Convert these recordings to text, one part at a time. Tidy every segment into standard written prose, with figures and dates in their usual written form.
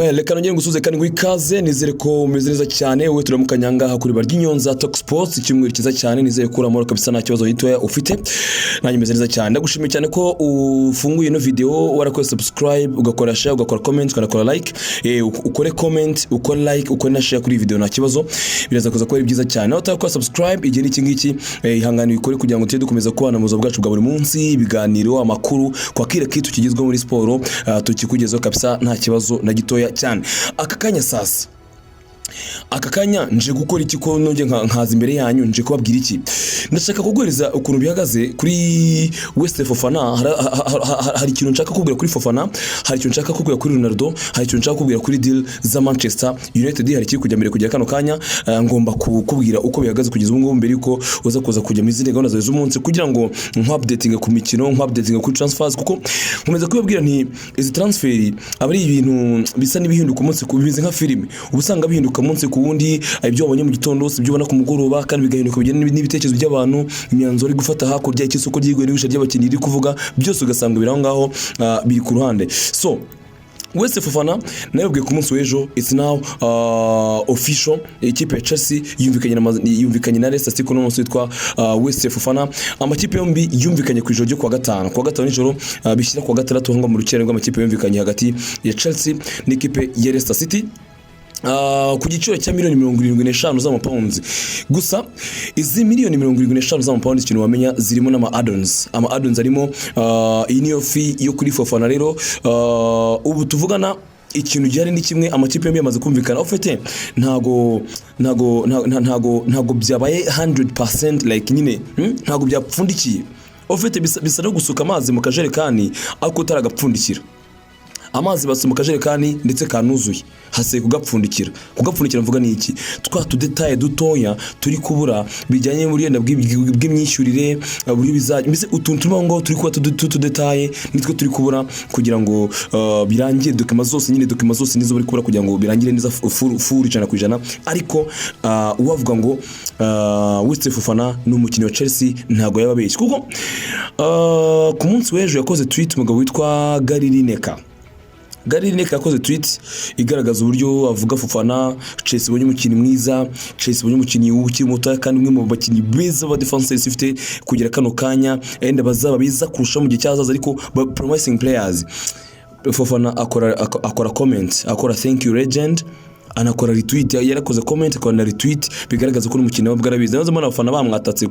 Reka nongere ngusuze kandi gwikaze nizere ko umeze neza cyane wowe turamukanyanga hakuri BARYINYONZA Talk Sports icyumweru kiza cyane nizere ko uramora kabisa nta kibazo yitoya ufite nanjye meze neza cyane ndagushimiye cyane ko ufunguye no video warakoze subscribe ugakora share ugakora comment ugakora like ukore comment ukore like ukore na share kuri video nta kibazo biraza kuza ko ari byiza cyane aho utakora subscribe igihe n'iki ngiki ihangane ikore kugira ngo tujye dukomeza kubana mu buzima bwacu bwa buri munsi ibiganiro amakuru kwa kire kitu kigizwe muri sport tukikugezaho kabisa nta kibazo na gitoya cyane akakanya sasa akakanya nje gukora iki ko nonge nkaza imbere yanyu nje kubabwira iki ndashaka kugwereza ukuntu bihagaze kuri Fofana hari ikintu nshaka kubwira kuri Fofana hari ikintu nshaka kubwira kuri Ronaldo hari ikintu nshaka kubwira kuri deal za Manchester United hari kiri kujya mbere kujya kano kanya ngomba kubwira uko bihagaze kugeza ubu ngubu mbere yuko uza kuza kujya mu izindi gahunda z'umunsi kugira ngo updating ku mikino updating kuri transfers kuko nkomeza kubabwira nti izi transfer abari ibintu bisa n'ibihinduka umunsi kubize nka filime ubusanga bihinduka umunsi ku wundi ibyo wabonye mu gitondo ibyo ubona ku mugoroba kandi bigahinduka bijyanye n'ibitekerezo by'abantu imyanzuro iri gufata hakurya y'isoko ry'igwe n'ibisha ry'abakinnyi iri kuvuga byose ugasanga biraho ngaho biri ku ruhande so Fofana nayobwiye ku munsi w'ejo it's now official ikipe ya Chelsea yumvikanye na Leicester City no munsi witwa Fofana amakipe yombi yumvikanye ku ijoro ryo kwa gatanu nijoro bishyira kwa gatandatu hanga mu rukere rw'amakipe yumvikanye hagati ya Chelsea n'ikipe ya Leicester City ku giciro cya $75 z'amapounds gusa izi $75 z'amapounds ikintu wamenya zirimo n'ama add-ons arimo iyi niyo fee yo kuri Fofana rero ubu tuvugana ikintu gihari ni kimwe amakipe yombi yamaze kumvikana ufite ntago byabaye 100% like nyine ntago byapfundikiye ufite bisa no gusuka amazi mu kajerekani ariko utaragapfundikira amazi basi mu kajerekani ndetse kanuzuye hase kugapfundikira mvuga ni iki twa tudetaye dutoya turi kubura bijyanye muri yenda bw'imyishyurire buri bizaje mbese utuntu turimo ngo turi kuba tudetaye nitwe turi kubura kugira ngo birangire dokima zose nizo bari kubura kugira ngo birangire neza full ijana ku ijana ariko uwavuga ngo Fofana n'umukinnyi wa Chelsea ntago yababeshye kuko ku munsi w'ejo yakoze tweet umugabo witwa Gary Lineker yakoze tweet igaragaza uburyo avuga Fofana Chelsea bonye umukinnyi mwiza Chelsea bonye umukinnyi ukiri muto kandi umwe mu bakinnyi beza ba defense ifite kugira kano kanya enda bazaba biza kurusha mu gihe cyazaza ariko promising players Fofana akora comment akora thank you legend anakora retweet yarakoze comment akora retweet bigaragaza ko n'umukino wabwo arabizi nazo mbona abafana bamwatatse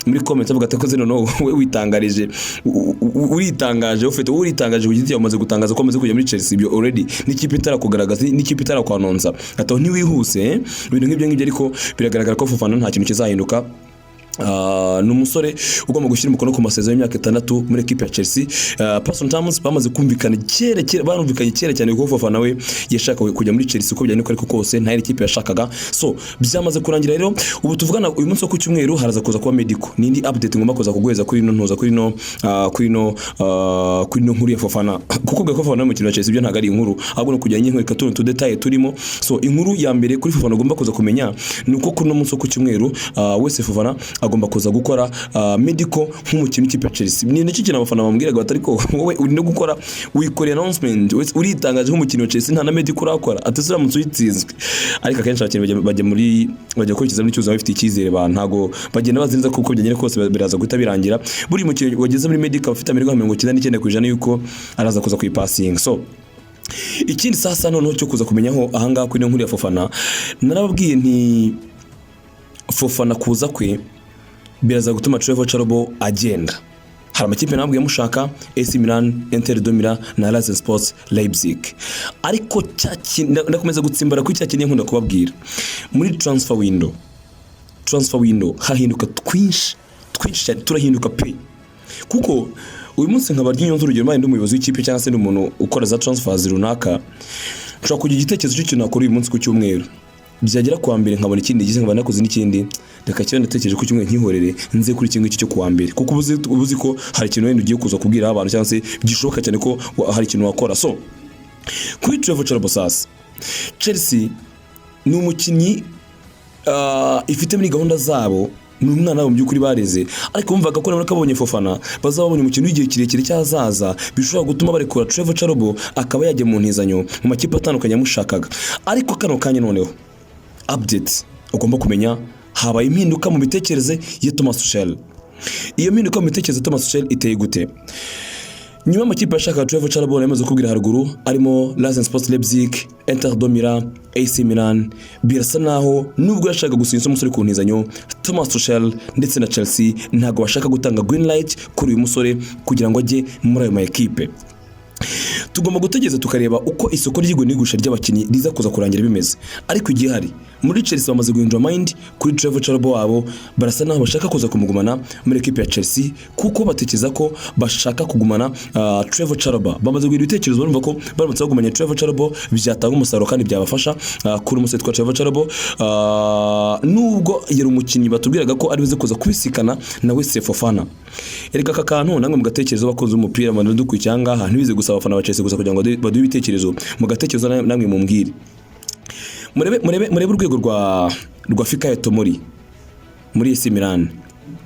muri comment avuga ati ko zino no we witangarije uritangaje kugiti yamaze gutangaza ko amaze kujya muri Chelsea ibyo already n'ikipe itarakugaragaza n'ikipe itarakwanonza ataho ntiwihuse ibintu nk'ibyo ariko biragaragara ko Fofana nta kintu kizahinduka n'umusore ugomba gushyira umukono ku masezerano y'imyaka 6 muri equipe ya Chelsea person terms bamaze kumvikana barumvikanye cyane ko Fofana we yashaka kujya muri Chelsea uko byane ko ariko kose nta equipe yashakaga so byamaze kurangira rero ubu tuvugana uyu munsi wo ku cyumweru haraza kuza kuba medical nindi update ngomba kuza kugweza kuri no nkuru ya Fofana kuko gako Fofana mu kintu cya Chelsea byo ntago ari inkuru ahubwo no kujyanye inkuru katuntu detail turimo so inkuru ya mbere kuri Fofana ugomba kuza kumenya nuko kuri no munsi wo ku cyumweru Fofana agomba kuza gukora medical nk'umukinnyi w'ikipe ya Chelsea ni niki kintu abafana bambwiraga batari ko wowe uri no gukora wikore announcement uritangaje nk'umukinnyi wa Chelsea nta na medical akora atesura mu tuyitsinzwe ariko akenshi abakinnyi bajya kurikiza n'icyuzo bafite icyizere ntago bagenda bazinza kuko byagene kose biraza guhita birangira buri mukinnyi wageze muri medical ufite amirwa 99% yuko araza kuza kuyipassing so ikindi sasa noneho cyo kuza kumenyaho ahanga kuri nkuru ya Fofana narababwiye nti Fofana kuza kwe biraza gutuma Tuchel agenda hari amakipe nabwiye mushaka AC Milan Inter de Milan na Ararasa Sports Leipzig ariko ndakomeza gutsimbara kuri cyakeneye nkunda kubabwira muri transfer window hahinduka twinshi cyane turahinduka pe kuko uyu munsi nka BARYINYONZA urugero mpande umuyobozi w'ikipe cyangwa se n'umuntu ukora za transfers runaka nshaka kugira igitekerezo cy'icyo nakora uyu munsi ku cyumweru byagera kuwa mbere nkabona ikindi gize nkabana nakoze n'ikindi reka cyo ndatekereje ko cyumwe nkihorere nze kuri kimwe cyo kuwa mbere kuko ubuzi ko hari ikintu wenda ugiye kuza kubwira abantu cyangwa se gishoboka cyane ko hari ikintu wakora so kuri Tuchel sasa Chelsea ni umukinnyi ifite muri gahunda zabo ni umwana mu by'ukuri bareze ariko bumvaga ko nabona kabonye Fofana bazabonye umukino w'igihe kirekire cyazaza bishobora gutuma barekura Trevor Charobo akaba yajya mu ntizanyo mu makipe atandukanye yamushakaga ariko kano kanya noneho update ugomba kumenya habaye impinduka mu bitekereze ya Thomas Tuchel. Iyo mpinduka mu bitekereze Thomas Tuchel iteye gute? Nyuma y'amakipe yashaka Trevor Charobo yamaze kubwira haruguru arimo Rasen Sports Leipzig, Inter de Milan, AC Milan, birasa naho nubwo yashaka gusinza umusore ku ntizanyo Thomas Tuchel ndetse na Chelsea ntago bashaka gutanga green light kuri uyu musore kugira ngo ajye muri ayo makipe. Tugomba gutegeza tukareba uko isoko ry'igurishwa ry'abakinnyi riza kuza kurangira bimeze ariko igihe hari muri Chelsea bamaze guhindura mind kuri Trevor Charobo wabo barasa naho bashaka kuza kumugumana muri equipe ya Chelsea kuko batekereza ko bashaka kugumana Trevor Charobo bamaze guhindura ibitekerezo barumva ko baramutse bagumanya Trevor Charobo byatanga umusaruro kandi byabafasha kuri umusore twa Trevor Charobo nubwo yari umukinnyi batubwiraga ko ari buze kuza kubisikana nawe Fofana. Erega aka kantu namwe mugatekerezo bakoze umupira mu dukwicanga ntibize gusaba abafana ba Chelsea gusa kugira ngo baduhe ibitekerezo mugatekerezo namwe mumbwire murebe urwego rwa Fikayo Tomori muri AC Milan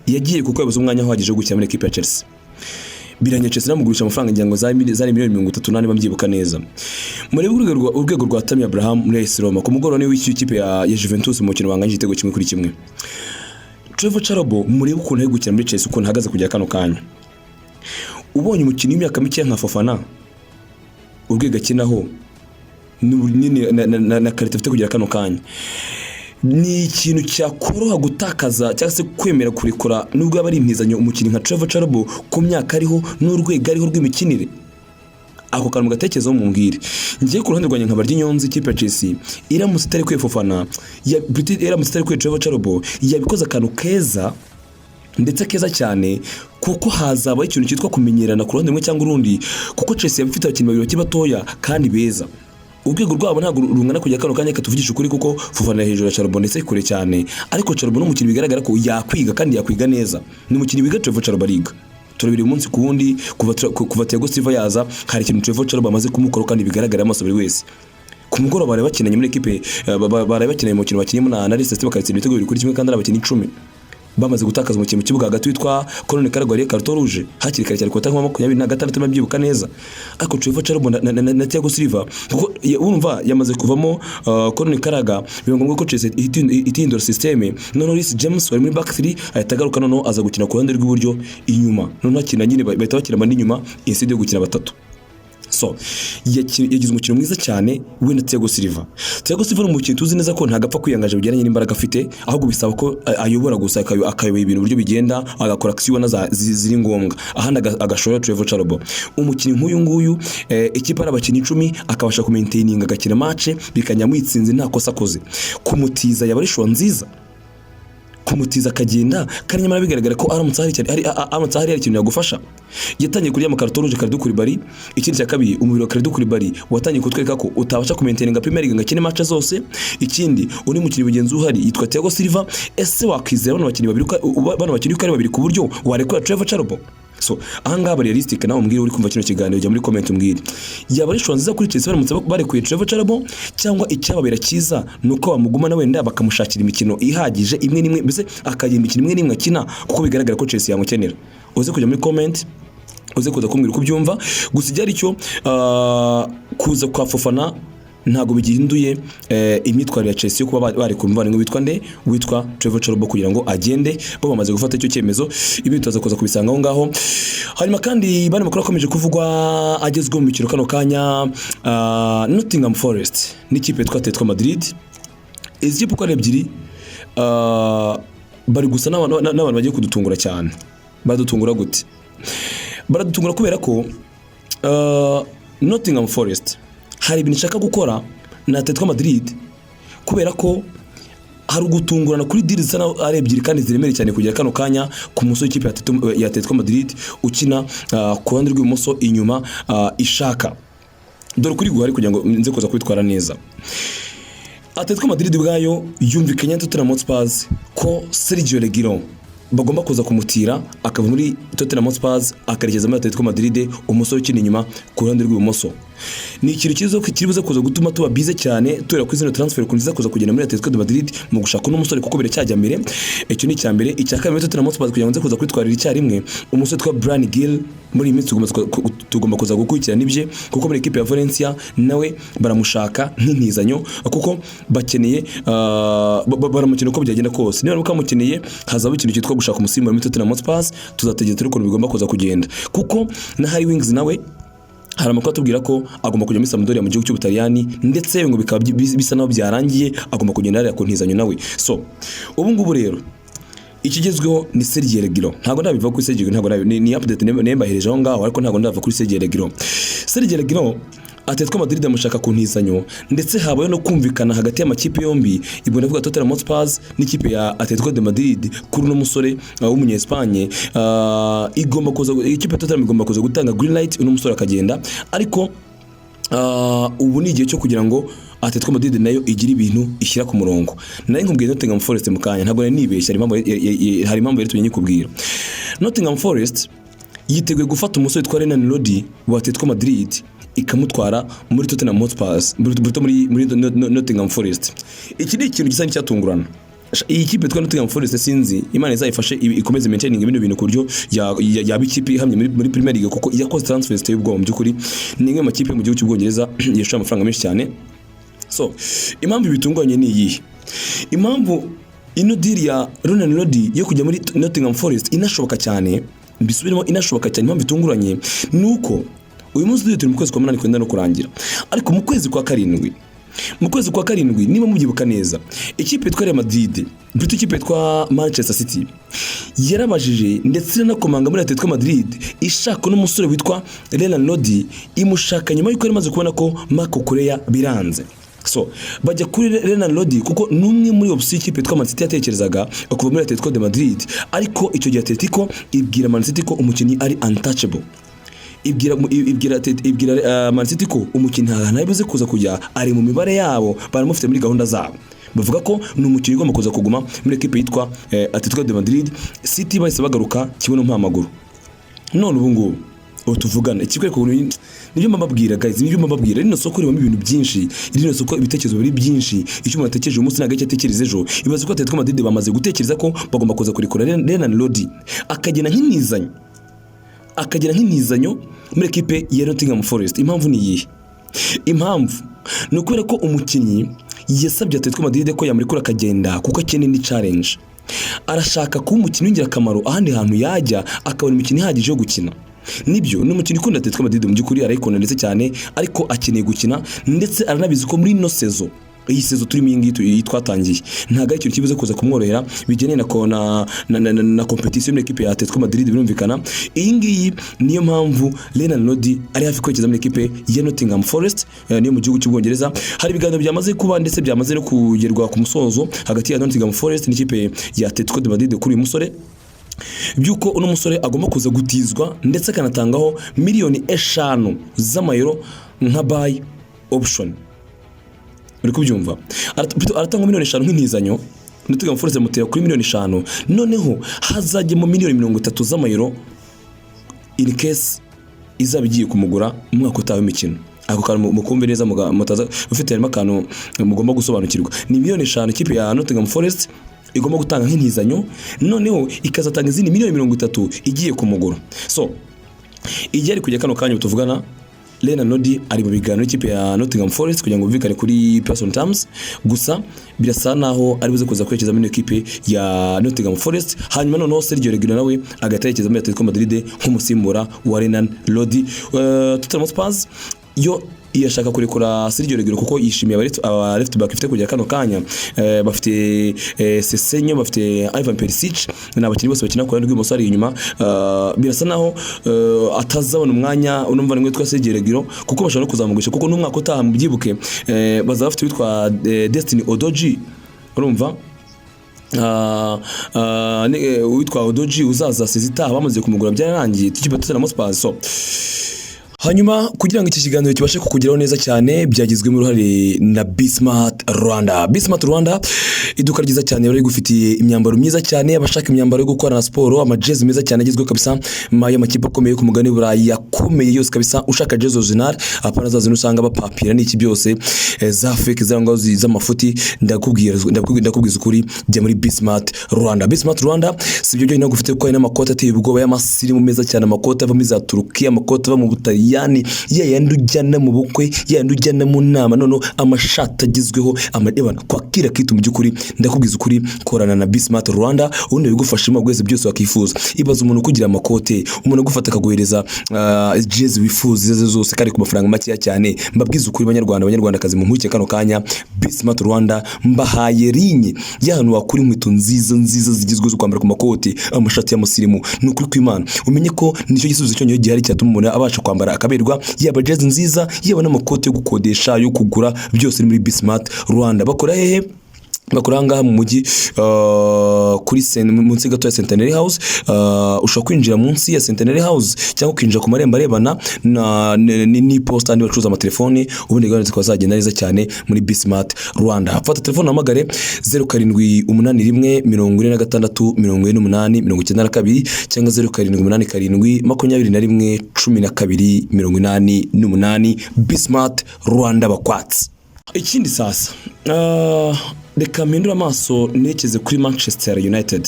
yagiye kuko yabuze umwanya uhagije gukina muri equipe ya Chelsea biranye Chelsea namugurisha amafaranga ngira ngo za miliyoni 38 bambyibuka neza. Murebe urwego rwa Tammy Abraham muri AS Roma ku mugoroba w'iki kipe ya Juventus mu mukino wanganje igitego kimwe kuri kimwe. Trevor Charobo murebe ukuntu ari gukina muri Chelsea ukuntu hagaze kujya kano kanya. Ubonye umukino w'imyaka mike nka Fofana urwego akinaho na karite afite kugira kano kanya ni ikintu cyakoroha gutakaza cyangwa se kwemera kurekura nubwo yaba ari impizanyo umukino nka Trevor Charobo ku myaka ariho n'urwego ariho rw'imikinire. Ako kantu gatekerezo mu mbwire ngiye ku ruhande rwanye nka BARYINYONZA ikipe ya Chelsea iramutse itari kwe Fofana iramutse itari kwe Trevor Charobo yabikoze akantu keza ndetse keza cyane kuko hazaba ikintu cyitwa kumenyerana ku ruhande rumwe cyangwa urundi kuko Chelsea yabifite abakinnyi babiri bakiri batoya kandi beza urwego rwabo ntabwo rungana kujya kano kanya katuvugisha ukuri kuko Fofana hejuru ya Charobo ndetse kure cyane ariko Charobo n'umukino bigaragara ko yakwiga kandi yakwiga neza ni umukino biga Trevor Charobo ariga turabiri umunsi ku wundi kuva Thiago Silva yaza hari ikintu Trevor Charobo amaze kumukora kandi bigaragara amaso buri wese ku mugoroba bare bakinanye muri equipe bare bakinanye mu mukino bakinyemo na Leicester bakatsinda ibitego biri kuri kimwe kandi abakinnyi 10 bamaze gutakaza umukino mu kibuga hagati witwa Colonel Karagwari Carton Rouge hakiri kare cyane kota 26 mabyibuka neza ariko Trevor Charobo na Thiago Silva kuko urumva yamaze kuvamo Colonel Karaga bivuga ngo ko Chelsea itindura system none Reece James wari muri back 3 ahitagaruka none aza gukina ku ruhande rw'iburyo inyuma none akina nyine bahita bakina mandi inyuma instead yo gukina batatu. So yagize umukino mwiza cyane we na Thiago Silva ni umukino tuzi neza ko ntagapfa kwiyangaje bijyanye n'imbaraga afite ahubwo bisaba ko ayobora gusa akayoboye ibintu buryo bigenda agakora action ziri ngombwa ahandi agashora Trevor Charobo umukino nk'uyu nguyu ikipe y'abakinnyi 10 akabasha ku maintaining agakina match bikanyamwitsinze nta kosa koze kumutiza yabarisho nziza kumutiza kagenda kandi nyamara bigaragara ko aramutse hari ikintu yagufasha yatangiye kuri ya Carton Rouge Kalidou Koulibaly ikindi cya kabiri umubiri wa Kalidou Koulibaly watangiye kutwereka ko utabasha kumaintaininga Premier League ngakine match zose ikindi uri mukiri bugenzi uhari yitwa Thiago Silva ese wakwizera bano bakinnyi babiri ku buryo warekura Trevor Charobo. So ahangaha bari realistic nawe mbwira uri kumva kino kiganiro jya muri comment mbwira yaba ari nziza kuri Chelsea baramutse barekuye Trevor Charobo cyangwa icyababera cyiza nuko bamuguma na wenda bakamushakira imikino ihagije imwe nimwe mbese akagira imikino imwe nimwe akina kuko bigaragara ko Chelsea yamukenera. Uze kujya muri comment uze kuza kumbwira uko byumva gusa ijyari cyo kuza kwa Fofana ntago bigihinduye imyitwarire ya Chelsea yo kuba bari kumvana witwa Trevor Charobo kugira ngo agende bo bamaze gufata icyo cyemezo ibi tutaza kuza kubisanga aho ngaho. Hanyuma kandi bane makuru akomeje kuvugwa agezwe mu mikino kano kanya Nottingham Forest n'ikipe twatetswe Madrid izipe uko ari ebyiri bari gusa n'abantu bagiye kudutungura cyane. Badutungura gute? Baradutungura kubera ko Nottingham Forest hari ibintu nshaka gukora na Atletico Madrid kubera ko hari ugutungurana kuri deal zana ari ebyiri kandi ziremere cyane kugera kano kanya ku muso w'ikipe ya Atletico Madrid ukina ku ruhande rw'ibumoso inyuma ishaka dore kuri guhari kugira ngo nze kuza kwitwara neza. Atletico Madrid bwayo yumvikanye Tottenham Hotspur ko Sergio Reguilon bagomba kuza kumutira akava muri Tottenham Hotspur akarekeza muri Atletico Madrid umuso ukina inyuma ku ruhande rw'ibumoso ni ikintu kiribuze kuza gutuma tuba bize cyane turera kuri zino transfer kunziza kuza kugenda muri Atletico de Madrid mu gushaka n'umusore kuko bire cyajya mbere. Icyo ni cyambere. Icya kabiri Tottenham Hotspur kugira ngo nze kuza kwitwarira icyarimwe umusore twa Brian Gill muri iminsi tugomba kuza gukurikirana ibye kuko muri equipe ya Valencia nawe baramushaka nk'intizanyo kuko bakeneye baramukina uko byagenda kose. Niba mukamukeneye hazaba ikintu cyitwa gushaka umusimbura muri Tottenham Hotspur, tuzategera turi ko bigomba kuza kugenda kuko na Harry Wings nawe hari amakuru atubwira ko agomba kujya muri Sampdoria mu gihugu cy'Ubutaliyani ndetse ngo bikaba bisa naho byarangiye agomba kugenda hariya ku ntizanyo nawe. So ubu ngubu rero ikigezweho ni Sergio Reguilón. Ntago ndabiva kuri Sergio, ntago ni update nembahereje aho ngaho, ariko ntago ndava kuri Sergio Reguilón. Sergio Reguilón Atletico Madrid amushaka ku ntizanyo ndetse habaye no kumvikana hagati y'amakipe yombi. Ibwo ndavuga Tottenham Hotspur n'ikipe ya Atletico de Madrid kuri no musore w'umunyespagne igomba kuza, ikipe Tottenham igomba kuza gutanga green light uno musore akagenda, ariko ubu ni igihe cyo kugira ngo Atletico Madrid nayo igira ibintu ishyira ku murongo. Naye nkubwiye Nottingham Forest mu kanya ntabwo nibeshya, hari impamvu rero tumenye kubwira. Nottingham Forest yiteguye gufata umusore twa Renan Lodi wa Atletico Madrid ikamutwara muri Tottenham Hotspur muri Nottingham Forest. Iki ni ikintu gisa n'icyatungurana. Iyi kipe twa Nottingham Forest sinzi Imana izayifashe ikomeze maintaining ibintu bintu kuryo ya bikipe ihamye muri Premier League kuko yakoze transfers teye ubwo mu byukuri ni imwe makipe mu gihugu cy'Ubwongereza yesha amafaranga menshi cyane. So impamvu bitunganye ni iyi. Impamvu ino deal ya Renan Lodi yo kujya muri Nottingham Forest inashoboka cyane, mbisubiremo inashoboka cyane. Impamvu bitunguranye nuko uyu munsi turi mu kwezi kwa 8 kwenda no kurangira, ariko mu kwezi kwa karindwi niba mubyibuka neza ikipe twa Real Madrid bito ikipe twa Manchester City yarabajije ndetse nakomanga muri Atletico Madrid ishaka n'umusore witwa Renan Lodi imushaka nyuma yuko yamaze kubona ko Marco Correa biranze. So bajya kuri Renan Lodi kuko numwe muri option ikipe twa Man City yatekerezaga kuva muri Atletico de Madrid, ariko icyo gihe Atletico ibwira Man City ko umukinnyi ari untouchable. Ibwira Man City ko umukinnyi ntabibuze kuza kujya ari mu mibare yabo, baramufite muri gahunda zabo. Bavuga ko ni umukinnyi ugomba kuza kuguma muri equipe yitwa Atletico de Madrid. City bahise bagaruka kibono mpamaguru. None ubu ngubu tuvugana ikikwe ko nibyo mbabwira guys, nibyo mbabwira. Rino soko ririmo ibintu byinshi, rino soko ibitekerezo biri byinshi. Icyo mwatekereje umunsi nagace atekereza ejo, ibaze ko Atletico Madrid bamaze gutekereza ko bagomba kuza kurikora Renan Lodi akagena nk'inizanyo muri equipe ya Nottingham Forest. Impamvu ni iyi. Impamvu ni ukubera ko umukinnyi yasabye Atletico Madrid ko yamurikura akagenda kuko akeneye ni challenge. Arashaka kuba umukinnyi w'ingirakamaro ahandi hantu yajya akabona imikino ihagije yo gukina. Nibyo ni umukinnyi ukunda Atletico Madrid mu by'ukuri, arayikunda ndetse cyane, ariko akeneye gukina ndetse aranabizi ko muri no sezo iyi sezo turimo iyi twatangiye ntaga ikintu kibuze kuza kumworohera bigeneye na competition muri equipe ya Atletico Madrid birumvikana. Iyi ngiyi niyo mpamvu Renan Lodi ari hafi kwekeza muri equipe ya Nottingham Forest niyo mu gihugu cy'Ubwongereza. Hari ibiganiro byamaze kuba ndetse byamaze no kugerwa ku musozo hagati ya Nottingham Forest n'ikipe ya Atletico de Madrid kuri uyu musore, byuko uno musore agomba kuza gutizwa ndetse akanatangaho miliyoni 5 z'amayero nka buy option. Uri kubyumva? Aratanga miliyoni 5 nk'intizanyo, Nottingham Forest mutera kuri miliyoni 5, noneho hazajyemo miliyoni 30 z'amayero in case izabigiye kumugura mu mwaka utawe imikino. Ako kantu mukumbe neza mutaza ufite harimo akantu mugomba gusobanukirwa. Ni miliyoni 5 ikipe ya Nottingham Forest igomba gutanga nk'intizanyo, noneho ikazatanga izindi miliyoni 30 igiye kumugura. So igiye ari kujya kano kanya tuvugana Renan Lodi ari mu biganiro ikipe ya Nottingham Forest kugira ngo bumvikane kuri person terms, gusa birasa naho ari buze kuza kwekeza muri equipe ya Nottingham Forest. Hanyuma noneho Sergio Reguilón nawe agatekereza muri Atletico Madrid nk'umusimbura wa Renan Lodi. Tottenham Hotspur yo iyashaka kurekura Sergio Reguilón kuko yishimiye aba left back ifite kujya kano kanya. Bafite Sesenyo, bafite Ivan Perisic n'abakinnyi bose bakina ku ruhande rw'imoso ari inyuma. Birasa naho atazabona umwanya unumva nimwe twa Sergio Reguilón kuko bashaka no kuzamugisha kuko n'umwaka utaha mu byibuke baza bafite witwa Destiny Odoji, urumva witwa Odoji uzaza sezita bamaze kumugura byararangiye tukiba Tottenham Hotspur. So Hanyuma kugira ngo iki kiganiro kibashe kukugeraho neza cyane byagizwe mu ruhare na Bismart Rwanda. Bismart Rwanda iduka ryiza cyane bari gufitiye imyambaro myiza cyane, abashaka imyambaro yo gukora na siporo, amajezi meza cyane agizwe kabisa y'amakipe akomeye ku mugani burayi yakomeye yose kabisa. Ushaka jezi original apana zazo usanga bapapira n'iki byose za fake zangwa z'amafuti, ndakubwiza ukuri jya muri Bismart Rwanda. Bismart Rwanda sibyo byo inagufite ko n'amakoti ateye ubwoba y'amasirimu meza cyane, amakoti ava muri za Turukiya, amakoti ava mu Butaliyani, yayandi ujyana mu bukwe, yayandi ujyana mu nama, nono amashati agizweho amadebana kwakira kitu mu byukuri. Ndakubwiza ukuri korana na Bismart Rwanda ubundi bigufashimo bwese byose wakifuza. Ibaza umuntu kugira amakote, umuntu gufata akaguhereza jezi wifuza zose kari ku mafaranga make cyane. Mbabwiza ukuri abanyarwandakazi mu nkuke kano kanya Bismart Rwanda mbahaye rinye y'ahantu wakuri inkweto nziza zigizwe zo kwambara ku makoti, amashati y'amusirimu. Nukuri kw'Imana umenye ko nicyo gisubizo cyonyo gihari cyatuma umuntu abasha kwambara akaberwa, yaba jezi nziza yaba n'amakote yo gukodesha yo kugura, byose muri Bismart Rwanda. Bakora hehe? Bakuranga mu mujyi kuri munsi gato ya Centenary House. Ushobora kwinjira munsi ya Centenary House cyangwa kwinjira ku marembo arebana ni posta andi bacuruza amatelefoni, ubundi gahunda twazagenda neza cyane muri Bismart Rwanda. Fata telefone hamagare 0781 46 48 92 cyangwa 0787 21 12 Bismart Rwanda bakwatsi. Ikindi sasa reka mpindura amaso nekeze kuri Manchester United.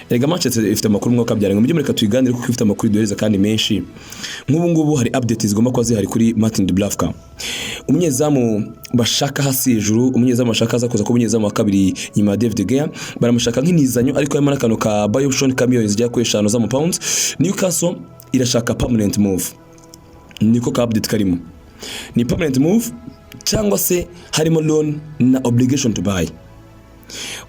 Ega Manchester ifite amakuru mwaka byarenga mujye mureka tuyiganire kuko ifite amakuru duhereza kandi menshi. Nk'ubu ngubu hari updates zigomba kwa zihari kuri Martin de Blavka, umunyezamu bashaka hasi hejuru, umunyezamu bashaka aza kuza ko umunyezamu wa kabiri nyuma ya David De Gea, baramushaka nk'inizanyo ariko harimo n'akantu ka buy option ka millions zijya ku 5 za pounds. Newcastle irashaka permanent move, niko ka update karimo, ni permanent move cyangwa se harimo loan na obligation to buy.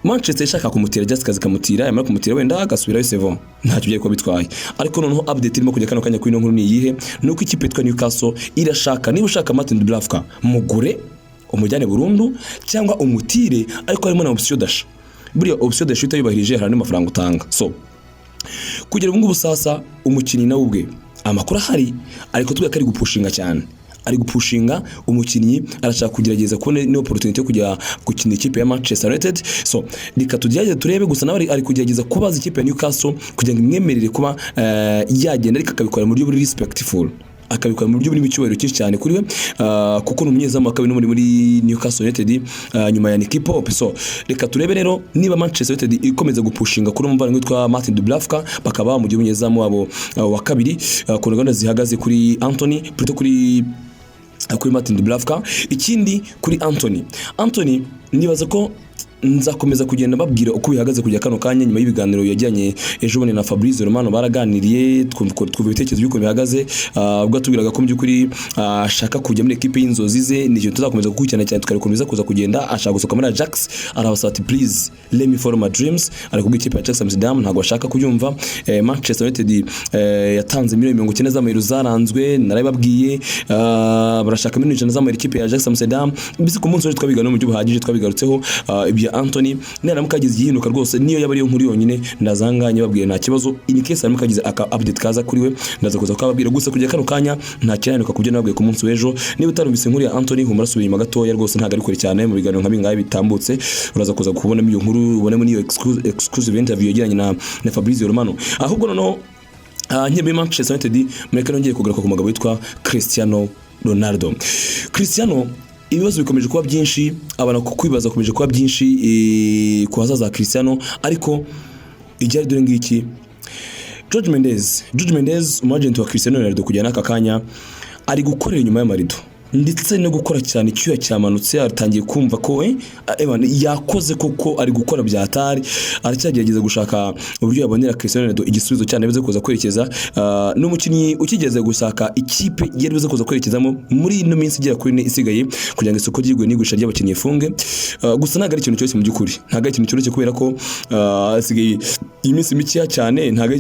Manchester ishaka kumutira just kazi kamutira, yamara kumutira wenda agasubira Sevo ntacyo bigiye ko bitwaye. Ariko noneho update irimo kujya kano kanya kuri no nkuru ni yihe, nuko ikipe yitwa Newcastle irashaka, niba ushaka Martin de Blavka mugure umujyane burundu cyangwa umutire, ariko harimo na option dash. Buriya option dash utayubahirije hari n'amafaranga utanga. So kugera ubu ngubu sasa umukinnyi nawe ubwe amakuru ahari ariko tuvuga kari gupushinga cyane, ari gupushinga umukinnyi, arashaka kugerageza kubona ni opportunity yo kujya gukina ikipe ya Manchester United. So reka tujyaje turebe, gusa nawe ari kugerageza kubaza ikipe ya Newcastle kugira ngo imwemerere kuba yagenda, ariko akabikora mu buryo buri respectful, akabikora mu buryo burimo icyubahiro cyinshi cyane kuri we, kuko n'umunyezamu akaba muri Newcastle United nyuma ya Nicky Pope. So reka turebe rero niba Manchester United ikomeza gupushinga kuri umuvandimwe witwa Martin de Blavka, bakaba mu gihe umunyezamu wabo wa kabiri ku gahunda zihagaze kuri Anthony plutôt kuri Martin de Blavka. Ikindi kuri Anthony nibaza ko nzakomeza kugenda babwira uko bihagaze kujya kano kanya nyuma y'ibiganiro yajyanye ejo bone na Fabrizio Romano, baraganiriye twumva ibitekerezo by'uko bihagaze. Ubwo tubwiraga ko mu by'ukuri ashaka kujya muri equipe y'inzozi ze, nicyo tuzakomeza gukurikirana cyane, tukarekomeza kuza kugenda. Ashaka gusohoka muri Ajax, arabasaba ati please let me follow my dreams, ariko ikipe ya Ajax Amsterdam ntago ashaka kubyumva. Manchester United yatanze miliyoni 90 z'amayero zaranzwe, narababwiye barashaka miliyoni 100 z'amayero ikipe ya Ajax Amsterdam. Bise ku munsi wari twabiganira mu buryo buhagije, twabigarutseho Anthony naramuka agize igihinduka rwose, niyo yaba ariyo nkuru yonyine ndazanganye babwiye nta kibazo. In case naramuka agize aka update kaza kuri we ndaza kuza kubabwira, gusa kujya kano kanya nta cyahinduka kubyo nababwiye ku munsi w'ejo. Niba utarumvise inkuru ya Anthony humura subira inyuma gatoya, rwose ntago ari kure cyane mu biganiro nka bingaye bitambutse, uraza kuza kubona iyo nkuru, ubone muri iyo exclusive interview yagiranye na Fabrizio Romano. Ahubwo noneho nkebe Manchester United mureke nongeye kugaruka ku mugabo witwa Cristiano Ronaldo. Cristiano ibibazo bikomeje kuba byinshi, abana kukwibaza komeje kuba byinshi ku hazaza Cristiano, ariko ijyari dore ngiki George Mendes umagent wa Cristiano Ronaldo kujyana aka kanya ari gukorera inyuma y'amarido, ndetse no gukora cyane icyuya cyamanutse. Atangiye kumva ko yakoze koko ari gukora byatari, aracyagerageza gushaka uburyo yabonera Cristiano Ronaldo igisubizo cyane bize kuza kwerekeza n'umukinnyi ukigeze gushaka ikipe yari bize kuza kwerekezamo muri ino minsi igera kuri 4 isigaye kugira ngo isoko ryigwe n'igusha ry'abakinnyi ifunge. Gusa ntago ari ikintu cyose mu by'ukuri, ntago ari ikintu cyoroshye kubera ko isigaye iminsi mike cyane, ntago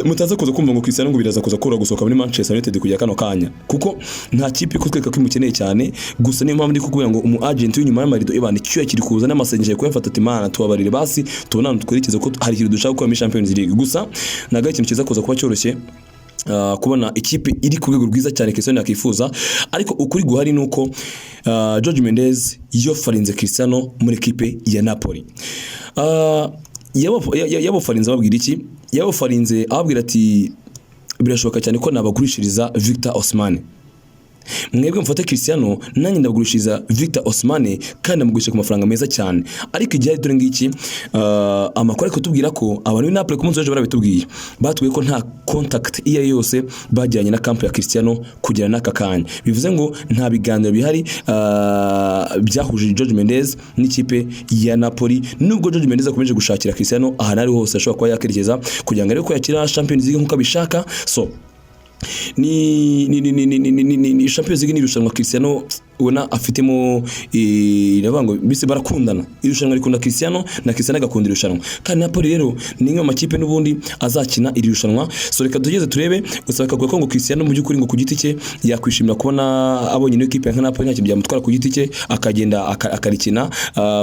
mutaza kuza kumva ngo Cristiano ngo biraza kuza kura gusohoka muri Manchester United kujya kano kanya, kuko nta kipe kutweka ko imukeneye cyane. Gusa niyo mpamvu ndi kukubwira ngo umu agent w'inyuma y'amarido ibana icyo kiri kuza n'amasengesho ko yafata ati Imana tubabarire basi tubona twerekeze ko hari ikintu dushaka gukora muri Champions League. Gusa ntago ari ikintu kiza kuza kuba cyoroshye kubona ikipe iri ku rwego rwiza cyane Cristiano yakifuza, ariko ukuri guhari nuko Jorge Mendes yofarinze Cristiano muri equipe ya Napoli. Yabofarinze ababwira iki? Yabofarinze ababwira ati birashoboka cyane ko nabagurishiriza Victor Osimhen. Mwebwe mfate Cristiano nanjye ndagurishiriza Victor Osimhen kandi namugurisha ku mafaranga meza cyane. Ariko igihe dore ngiki amakuru ariko tubwira ko abantu b'i Napoli ku munsi w'ejo barabitubwiye, batubwiye ko nta contact iyo yose bajyanye na camp ya Cristiano kugera n'aka kanya. Bivuze ngo nta biganiro bihari byahuje Jorge Mendes n'ikipe ya Napoli, nubwo Jorge Mendes akomeje gushakira Cristiano ahantu ari hose ashobora kuba yakerekeza kugira ngo arebe ko yakira Champions League nk'uko abishaka. So ni Champions League n'irushanwa Cristiano ubona afitemo iravango bise barakundana, irushanwa rikunda Cristiano na Cristiano agakunda irushanwa, kandi Napoli rero ni imwe mu makipe n'ubundi azakina irushanwa. So reka tugeze turebe, gusa bakavuga ko ngo Cristiano mu by'ukuri ngo ku giti cye yakwishimira kubona abonye ino equipe nka Napoli nta kintu byamutwara ku giti cye akagenda akarikina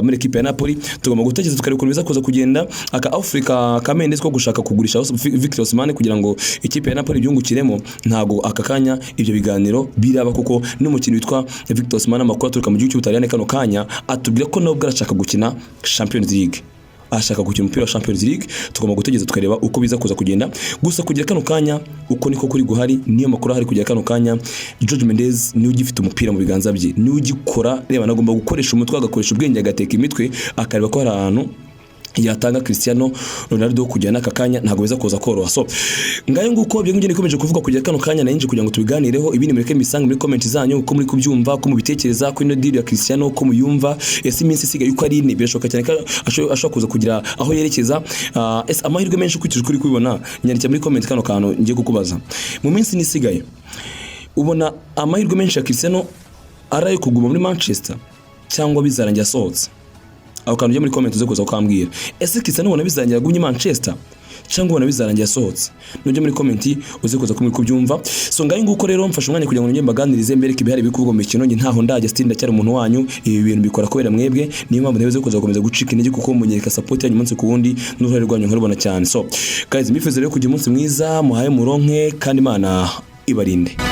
muri equipe ya Napoli. Tugomba gutekereza tukareba ukuntu biza kuza kugenda aka Africa ka Mendes ko gushaka kugurisha Victor Osimhen kugira ngo ikipe ya Napoli byungukiremo. Ntago aka kanya ibyo biganiro biraba, kuko n'umukino witwa Victor Osimhen amakuru aturuka mu gihugu cy'Ubutaliyani kano kanya atubwira ko nabwo arashaka gukina Champions League, ashaka gukina umupira wa Champions League. Tugomba gutegereza tukareba uko biza kuza kugenda, gusa kugira kano kanya uko niko kuri guhari, niyo makuru ahari kugira kano kanya. Jorge Mendes niwe ugifite umupira mu biganza bye, niwe ugikora, reba nagomba gukoresha umutwe agakoresha ubwenge agateka imitwe akareba ko hari ahantu yatanga Cristiano Ronaldo kujyana aka kanya ntago biza kuza koroha. So ngayo nguko byo ngene nikomeje kuvuga kujya kano kanya na inje kugira ngo tubiganireho. Ibindi mureke misange muri comment zanyu uko muri kubyumva, uko mubitekereza ko ino deal ya Cristiano uko muyumva, ese iminsi isigaye uko ari ine birashoboka cyane ko ashobora kuza kugira aho yerekeza. Ese amahirwe menshi kwitije kuri kubibona, nyandikira muri comment kano kantu ngiye kukubaza. Mu minsi nisigaye ubona amahirwe menshi ya Cristiano araye kuguma muri Manchester cyangwa bizarangira asohotse? Aho kantu je muri comment uze kuza ukambwira, ese Cristiano ubona bizarangira gumye Manchester cyangwa ubona bizarangira asohotse? Nuje muri comment uze kuza kubyumva. So ngayo nguko rero mfasha umwanya kugira ngo njye mbaganirize mbere kibihari bikuvugwa mu mikino, ntaho ndajya stinda cyari umuntu wanyu, ibi bintu bikora kubera mwebwe, niyo mpamvu ndabeze kuza gukomeza gucika intege kuko munyereka support yanyu umunsi ku wundi n'uruhare rwanyu nkarubona cyane. So guys, mbifuze rero kugira umunsi mwiza muhaye muronke kandi Imana ibarinde.